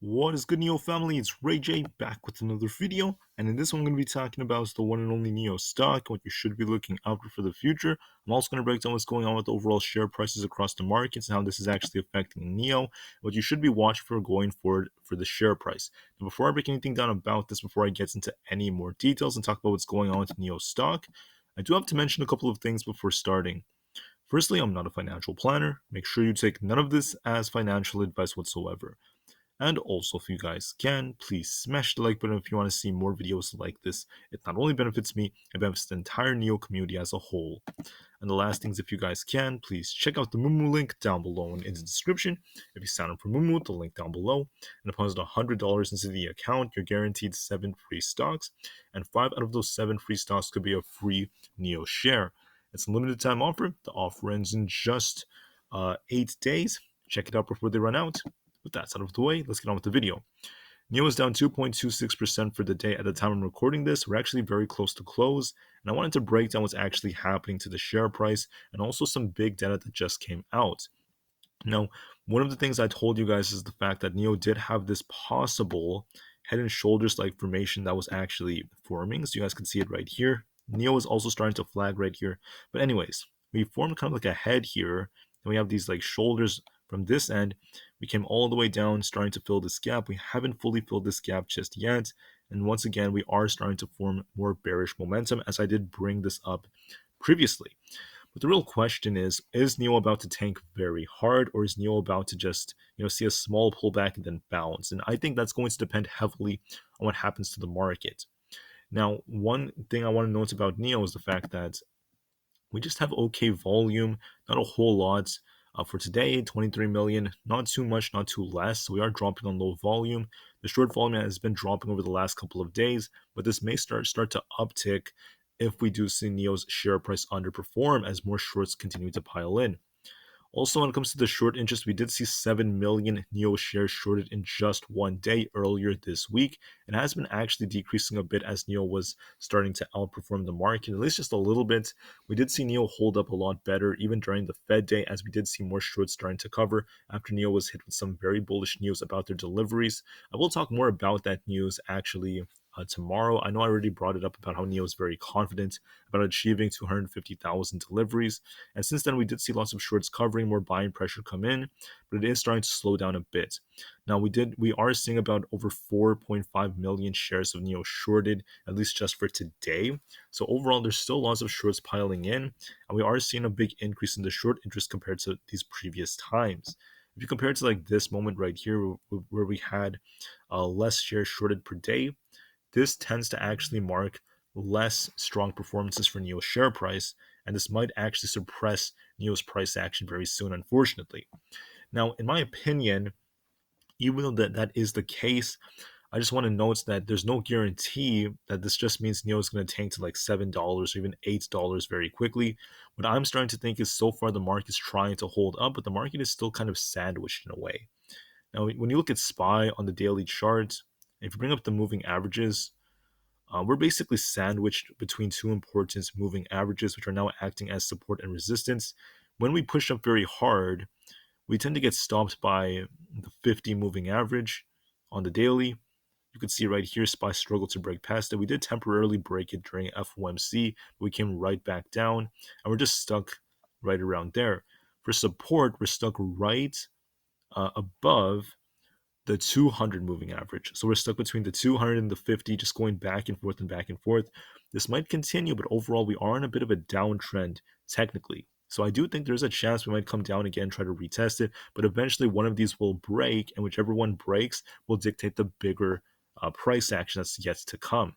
What is good, NIO family? It's Rey-Jay back with another video, and in this one I'm going to be talking about the one and only NIO stock, what you should be looking out for the future. I'm also going to break down what's going on with overall share prices across the markets and how this is actually affecting NIO, what you should be watching for going forward for the share price. Now, before I break anything down about this, before I get into any more details and talk about what's going on with NIO stock, I do have to mention a couple of things before starting. Firstly, I'm not a financial planner. Make sure you take none of this as financial advice whatsoever. And also, if you guys can, please smash the like button if you want to see more videos like this. It not only benefits me, it benefits the entire NEO community as a whole. And the last things, if you guys can, please check out the Moomoo link down below and in the description. If you sign up for Moomoo, the link down below. And deposit $100 into the account, you're guaranteed 7 free stocks. And 5 out of those 7 free stocks could be a free NEO share. It's a limited time offer. The offer ends in just 8 days. Check it out before they run out. With that out of the way, let's get on with the video. NIO is down 2.26% for the day at the time I'm recording this. We're actually very close to close, and I wanted to break down what's actually happening to the share price and also some big data that just came out. Now, one of the things I told you guys is the fact that NIO did have this possible head and shoulders like formation that was actually forming. So you guys can see it right here. NIO is also starting to flag right here. But anyways, we formed kind of like a head here, and we have these like shoulders from this end. We came all the way down, starting to fill this gap. We haven't fully filled this gap just yet. And once again, we are starting to form more bearish momentum, as I did bring this up previously. But the real question is NIO about to tank very hard, or is NIO about to just see a small pullback and then bounce? And I think that's going to depend heavily on what happens to the market. Now, one thing I want to note about NIO is the fact that we just have okay volume, not a whole lot. For today, 23 million, not too much, not too less. So we are dropping on low volume. The short volume has been dropping over the last couple of days, but this may start to uptick if we do see NIO's share price underperform as more shorts continue to pile in. Also, when it comes to the short interest, we did see 7 million NIO shares shorted in just one day earlier this week. It has been actually decreasing a bit as NIO was starting to outperform the market, at least just a little bit. We did see NIO hold up a lot better, even during the Fed day, as we did see more shorts starting to cover after NIO was hit with some very bullish news about their deliveries. I will talk more about that news actually tomorrow. I know I already brought it up about how NIO is very confident about achieving 250,000 deliveries. And since then, we did see lots of shorts covering, more buying pressure come in, but it is starting to slow down a bit. Now, we are seeing about over 4.5 million shares of NIO shorted, at least just for today. So overall, there's still lots of shorts piling in, and we are seeing a big increase in the short interest compared to these previous times. If you compare it to like this moment right here, where we had less shares shorted per day, this tends to actually mark less strong performances for NIO's share price, and this might actually suppress NIO's price action very soon, unfortunately. Now, in my opinion, even though that is the case, I just want to note that there's no guarantee that this just means NIO is going to tank to like $7 or even $8 very quickly. What I'm starting to think is so far the market is trying to hold up, but the market is still kind of sandwiched in a way. Now, when you look at SPY on the daily chart, if you bring up the moving averages, we're basically sandwiched between two important moving averages, which are now acting as support and resistance. When we push up very hard, we tend to get stopped by the 50 moving average on the daily. You can see right here, SPY struggled to break past it. We did temporarily break it during FOMC, but we came right back down, and we're just stuck right around there. For support, we're stuck right above the 200 moving average. So we're stuck between the 200 and the 50, just going back and forth and back and forth. This might continue, but overall, we are in a bit of a downtrend technically. So I do think there's a chance we might come down again, try to retest it, but eventually one of these will break, and whichever one breaks will dictate the bigger price action that's yet to come.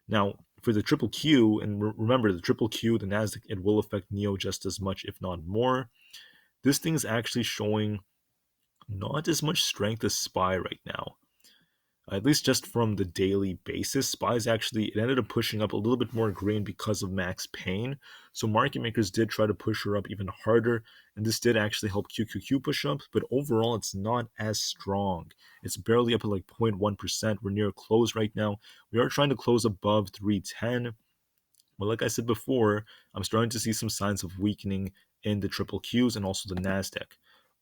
Now, for the triple Q, and remember the triple Q, the Nasdaq, it will affect NIO just as much, if not more. This thing is actually showing not as much strength as SPY right now. At least just from the daily basis, SPY's actually, it ended up pushing up a little bit more green because of Max Payne. So market makers did try to push her up even harder, and this did actually help QQQ push up, but overall it's not as strong. It's barely up at like 0.1%. We're near close right now. We are trying to close above 310. But like I said before, I'm starting to see some signs of weakening in the triple Qs and also the Nasdaq.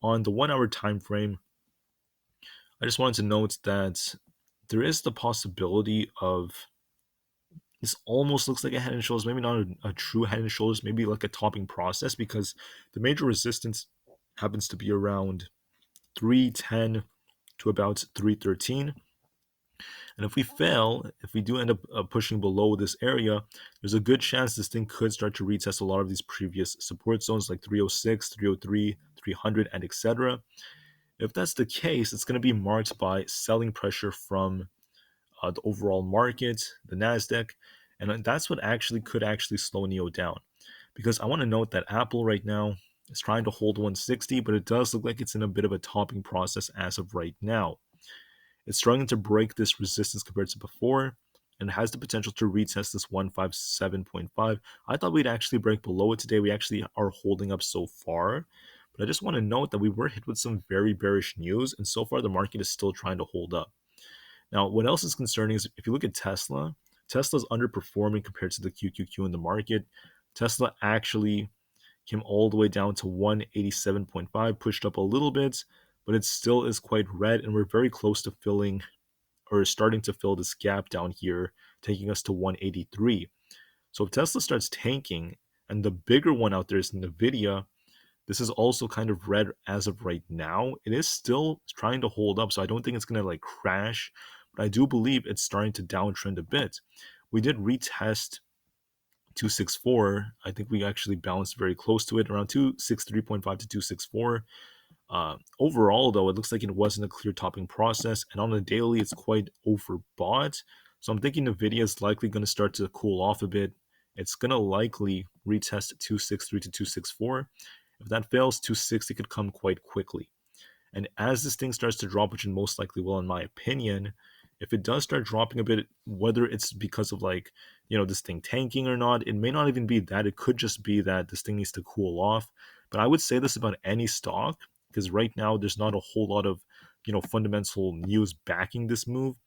On the 1 hour time frame, I just wanted to note that there is the possibility of this almost looks like a head and shoulders, maybe not a true head and shoulders, maybe like a topping process because the major resistance happens to be around 310 to about 313. And if we fail, if we do end up pushing below this area, there's a good chance this thing could start to retest a lot of these previous support zones like 306, 303, 300, and etc. If that's the case, it's going to be marked by selling pressure from the overall market, the Nasdaq, and that's what actually could actually slow NIO down. Because I want to note that Apple right now is trying to hold 160, but it does look like it's in a bit of a topping process as of right now. It's struggling to break this resistance compared to before, and it has the potential to retest this 157.5. I thought we'd actually break below it today. We actually are holding up so far. But I just want to note that we were hit with some very bearish news, and so far the market is still trying to hold up. Now, what else is concerning is if you look at Tesla, Tesla's underperforming compared to the QQQ in the market. Tesla actually came all the way down to 187.5, pushed up a little bit, but it still is quite red, and we're very close to filling or starting to fill this gap down here, taking us to 183. So if Tesla starts tanking, and the bigger one out there is NVIDIA, this is also kind of red as of right now. It is still trying to hold up, so I don't think it's going to like crash, but I do believe it's starting to downtrend a bit. We did retest 264. I think we actually bounced very close to it, around 263.5 to 264. Overall, though, it looks like it wasn't a clear topping process, and on the daily, it's quite overbought. So I'm thinking NVIDIA is likely going to start to cool off a bit. It's going to likely retest 263 to 264. If that fails, 260 could come quite quickly. And as this thing starts to drop, which it most likely will, in my opinion, if it does start dropping a bit, whether it's because of like, this thing tanking or not, it may not even be that. It could just be that this thing needs to cool off. But I would say this about any stock because right now there's not a whole lot of, fundamental news backing this move.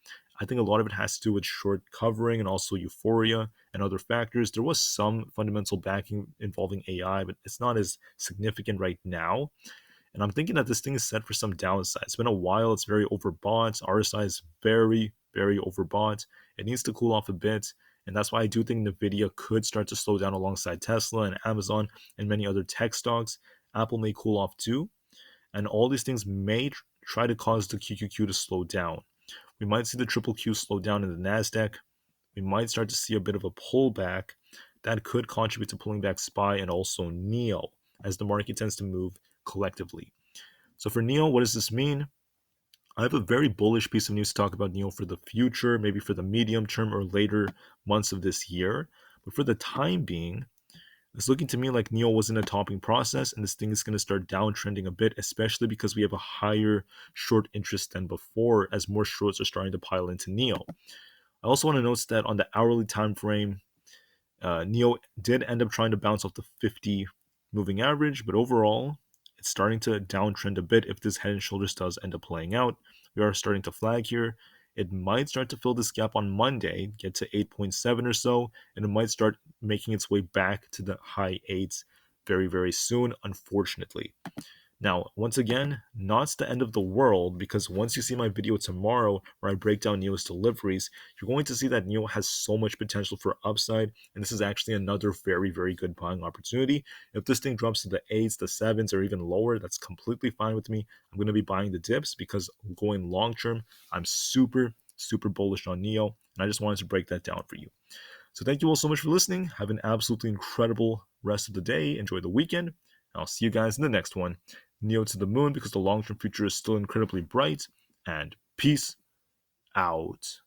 I think a lot of it has to do with short covering and also euphoria and other factors. There was some fundamental backing involving AI, but it's not as significant right now. And I'm thinking that this thing is set for some downside. It's been a while. It's very overbought. RSI is very, very overbought. It needs to cool off a bit. And that's why I do think NVIDIA could start to slow down alongside Tesla and Amazon and many other tech stocks. Apple may cool off too. And all these things may try to cause the QQQ to slow down. We might see the triple Q slow down in the NASDAQ. We might start to see a bit of a pullback that could contribute to pulling back SPY and also NIO as the market tends to move collectively. So for NIO, what does this mean? I have a very bullish piece of news to talk about NIO for the future, maybe for the medium term or later months of this year. But for the time being, it's looking to me like NIO was in a topping process, and this thing is going to start downtrending a bit, especially because we have a higher short interest than before as more shorts are starting to pile into NIO. I also want to note that on the hourly time frame, NIO did end up trying to bounce off the 50 moving average, but overall, it's starting to downtrend a bit if this head and shoulders does end up playing out. We are starting to flag here. It might start to fill this gap on Monday, get to 8.7 or so, and it might start making its way back to the high 8s very, very soon, unfortunately. Now, once again, not the end of the world, because once you see my video tomorrow where I break down NIO's deliveries, you're going to see that NIO has so much potential for upside, and this is actually another very, very good buying opportunity. If this thing drops to the 8s, the 7s, or even lower, that's completely fine with me. I'm going to be buying the dips because going long term, I'm super, super bullish on NIO, and I just wanted to break that down for you. So thank you all so much for listening. Have an absolutely incredible rest of the day. Enjoy the weekend. I'll see you guys in the next one. NIO to the moon because the long-term future is still incredibly bright. And peace out.